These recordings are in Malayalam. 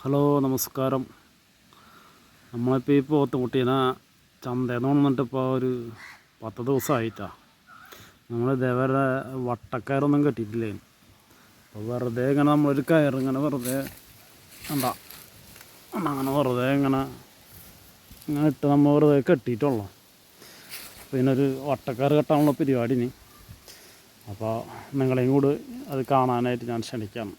ഹലോ നമസ്കാരം. നമ്മളിപ്പോൾ ഈ പോത്തുകുട്ടീനെ ചന്തയിൽ നിന്ന് കൊണ്ടുവന്നിട്ടിപ്പോൾ ഒരു 10 ദിവസമായിട്ടാണ്. നമ്മൾ ഇതേവരെ വട്ടക്കയറൊന്നും കെട്ടിയിട്ടില്ലേ. അപ്പോൾ വെറുതെ ഇങ്ങനെ നമ്മളൊരു കയറിങ്ങനെ വെറുതെ അങ്ങനെ വെറുതെ ഇങ്ങനെ ഇട്ട് നമ്മൾ വെറുതെ കെട്ടിയിട്ടുള്ളൂ. പിന്നെ ഒരു വട്ടക്കയറ് കെട്ടാനുള്ള പരിപാടിന്. അപ്പോൾ നിങ്ങളെയും കൂടി അത് കാണാനായിട്ട് ഞാൻ ക്ഷണിക്കാം.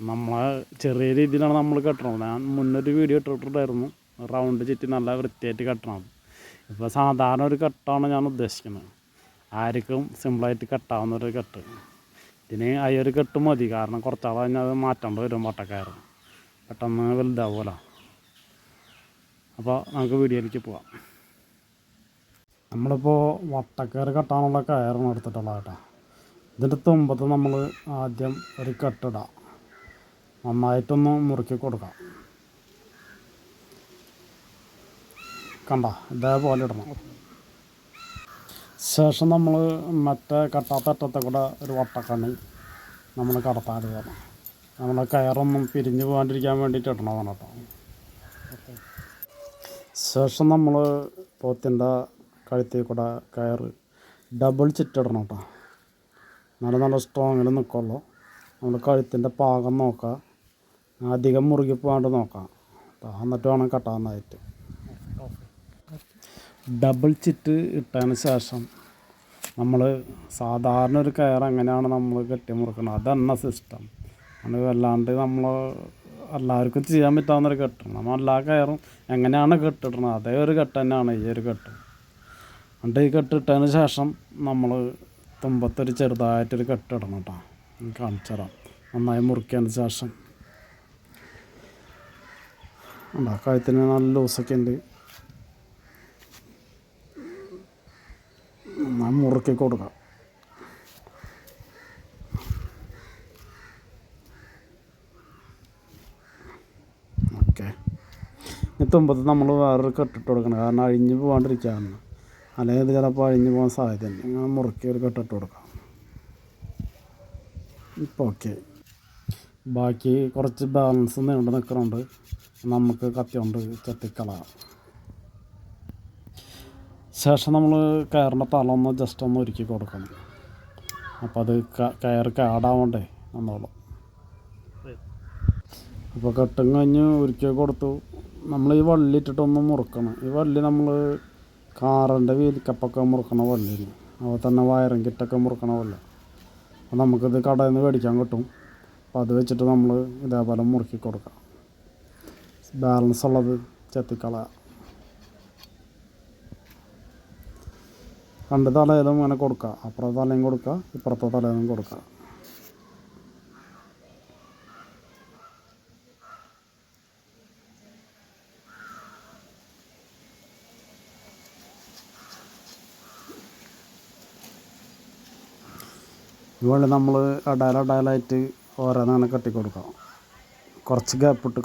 നമ്മളെ ചെറിയ രീതിയിലാണ് നമ്മൾ കെട്ടണത്. ഞാൻ മുന്നൊരു വീഡിയോ ഇട്ടിട്ടുണ്ടായിരുന്നു, റൗണ്ട് ചുറ്റി നല്ല വൃത്തിയായിട്ട് കെട്ടണത്. ഇപ്പോൾ സാധാരണ ഒരു കെട്ടാണ് ഞാൻ ഉദ്ദേശിക്കുന്നത്. ആർക്കും സിമ്പിളായിട്ട് കെട്ടാവുന്നൊരു കെട്ട്. ഇതിന് ഒരു കെട്ട് മതി, കാരണം കുറച്ചാൾ കഴിഞ്ഞാൽ അത് മാറ്റേണ്ടി വരും. വട്ടക്കയർ പെട്ടെന്ന് വലുതാവുമല്ലോ. അപ്പോൾ നമുക്ക് വീഡിയോയിലേക്ക് പോവാം. നമ്മളിപ്പോൾ വട്ടക്കയർ കെട്ടാനുള്ള കയറാണ് എടുത്തിട്ടുള്ളത് കേട്ടോ. ഇതിൻ്റെ തുമ്പത്ത് നമ്മൾ ആദ്യം ഒരു കെട്ടിടാം, നന്നായിട്ടൊന്ന് മുറുക്കി കൊടുക്കാം. കണ്ട ഇതേപോലെ ഇടണം. ശേഷം നമ്മൾ മറ്റേ കെട്ടാത്ത അറ്റത്തെ കൂടെ ഒരു വട്ടക്കണ്ണി നമ്മൾ കടത്താൻ വേണം. നമ്മൾ കയറൊന്നും പിരിഞ്ഞു പോകാണ്ടിരിക്കാൻ വേണ്ടിയിട്ട് ഇടണതാണ് കേട്ടോ. ശേഷം നമ്മൾ പോത്തിൻ്റെ കഴുത്തിൽ കൂടെ കയർ ഡബിൾ ചുറ്റിടണം കേട്ടോ. നല്ല സ്ട്രോങ്ങിൽ നിൽക്കുള്ളൂ. നമ്മൾ കഴുത്തിൻ്റെ പാകം നോക്കുക, അധികം മുറുകി പോകാണ്ട് നോക്കാം. എന്നിട്ട് വേണം കെട്ടാനായിട്ട്. ഡബിൾ ചിറ്റ് ഇട്ടതിന് ശേഷം നമ്മൾ സാധാരണ ഒരു കയർ എങ്ങനെയാണ് നമ്മൾ കെട്ടി മുറുക്കുന്നത് അതന്നെ സിസ്റ്റം. അത് വല്ലാണ്ട് നമ്മൾ എല്ലാവർക്കും ചെയ്യാൻ പറ്റാവുന്നൊരു കെട്ടാണ്. നമ്മൾ എല്ലാ കയറും എങ്ങനെയാണ് കെട്ടിടുന്നത് അതേ ഒരു കെട്ട് തന്നെയാണ് ഈ ഒരു കെട്ട്. എന്നിട്ട് ഈ കെട്ടിട്ടതിന് ശേഷം നമ്മൾ തുമ്പത്തൊരു ചെറുതായിട്ടൊരു കെട്ടിടണം കേട്ടോ. കാണിച്ചു തരാം. നന്നായി മുറുക്കിയതിന് ശേഷം കഴുത്തിന് നല്ല ലൂസൊക്കെ ഉണ്ട്. നന്നായി മുറുക്കി കൊടുക്കാം. ഓക്കെ. ഈ തുമ്പത്ത് നമ്മൾ വേറൊരു കെട്ടിട്ട് കൊടുക്കണം, കാരണം അഴിഞ്ഞ് പോകാണ്ടിരിക്കുകയാണ്. അല്ലെങ്കിൽ ഇത് ചിലപ്പോൾ അഴിഞ്ഞ് പോകാൻ സാധ്യതയുണ്ട്. ഇങ്ങനെ മുറുക്കി ഒരു കെട്ടിട്ട് കൊടുക്കാം. ഇപ്പോൾ ഓക്കെ. ബാക്കി കുറച്ച് ബാലൻസ് നീണ്ടു നിൽക്കുന്നുണ്ട്, നമുക്ക് കത്തി കൊണ്ട് ചെത്തിക്കളയാം. ശേഷം നമ്മൾ കയറിൻ്റെ തലമൊന്ന് ജസ്റ്റ് ഒന്ന് ഒരുക്കി കൊടുക്കണം. അപ്പോൾ അത് കയർ കാടാവണ്ടേ എന്നോളം. അപ്പോൾ കെട്ടും കഴിഞ്ഞ് ഒരുക്കി കൊടുത്തു. നമ്മൾ ഈ വള്ളി ഇട്ടിട്ടൊന്ന് മുറുക്കണം. ഈ വള്ളി നമ്മൾ കാറിൻ്റെ വീലിക്കപ്പൊക്കെ മുറുക്കണ വള്ളിന്, അതുപോലെ തന്നെ വയറും കിറ്റൊക്കെ മുറുക്കണ വള്ളി. അപ്പോൾ നമുക്കിത് കടയിൽ നിന്ന് മേടിക്കാൻ കിട്ടും. അപ്പോൾ അത് വെച്ചിട്ട് നമ്മൾ ഇതേപോലെ മുറുക്കി കൊടുക്കാം. ബാലൻസ് ഉള്ളത് ചെത്തിക്കളയാം. രണ്ട് തലയിലും ഇങ്ങനെ കൊടുക്കുക. അപ്പുറത്തെ തലയും കൊടുക്കുക, ഇപ്പുറത്തെ തലയിലും കൊടുക്കുക. ഇതുപോലെ നമ്മൾ ഇടയിലായിട്ട് ഓരോന്നങ്ങനെ കെട്ടി കൊടുക്കാം. കുറച്ച് ഗ്യാപ്പിട്ട്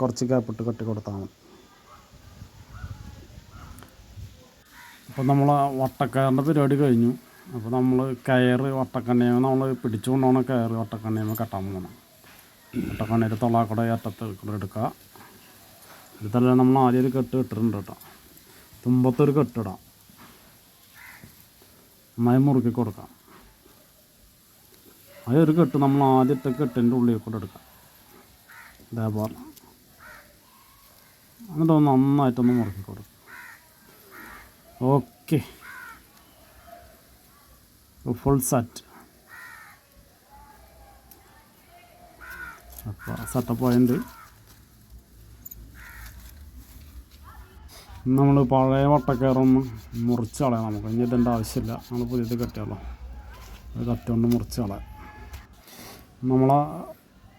കെട്ടി കൊടുത്താൽ മതി. അപ്പോൾ നമ്മൾ വട്ടക്കയറിൻ്റെ പരിപാടി കഴിഞ്ഞു. അപ്പോൾ നമ്മൾ കയറ് വട്ടക്കണ്ണിയമ്മ നമ്മൾ പിടിച്ചു കൊണ്ടുപോകണം. കയറ് വട്ടക്കണ്ണിയമ്മ കെട്ടാൻ പോകണം. വട്ടക്കണ്ണിയുടെ തൊള്ളാക്കൂടെ അറ്റത്ത് കൂടെ എടുക്കുക. ഇതല്ല നമ്മൾ ആദ്യം ഒരു കെട്ട് ഇട്ടിട്ടുണ്ട് കേട്ടോ. തുമ്പത്തൊരു കെട്ടിടാം, നന്നായി മുറുക്കി കൊടുക്കാം. അതൊരു കെട്ട് നമ്മൾ ആദ്യത്തെ കെട്ടിൻ്റെ ഉള്ളിൽ കൂടെ എടുക്കാം ഇതേപോലെ. എന്നിട്ട് നന്നായിട്ടൊന്ന് മുറുക്കി കൊടുക്കും. Okay, full set. അപ്പോൾ സെറ്റപ്പ് ആയതുകൊണ്ട് നമ്മൾ പഴയ വട്ടക്കയറൊന്ന് മുറിച്ച് കളയാം. നമുക്ക് ഇനി ഇതിൻ്റെ ആവശ്യമില്ല, നമ്മൾ പുതിയത് കെട്ടിയാലോ. അത് കത്തി കൊണ്ട് മുറിച്ച് കളയാം. നമ്മളെ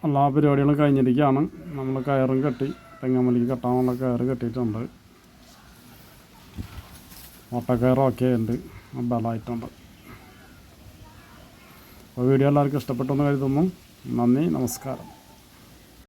എല്ലാ പരിപാടികളും കഴിഞ്ഞിരിക്കുകയാണ്. നമ്മൾ കയറും കെട്ടി, തെങ്ങമലിക്ക് കെട്ടാനുള്ള കയറ് കെട്ടിയിട്ടുണ്ട്. വട്ടക്കയറൊക്കെ ഉണ്ട്, ബലമായിട്ടുണ്ട്. അപ്പോൾ വീഡിയോ എല്ലാവർക്കും ഇഷ്ടപ്പെട്ടെന്ന് കരുതുന്നു. നന്ദി, നമസ്കാരം.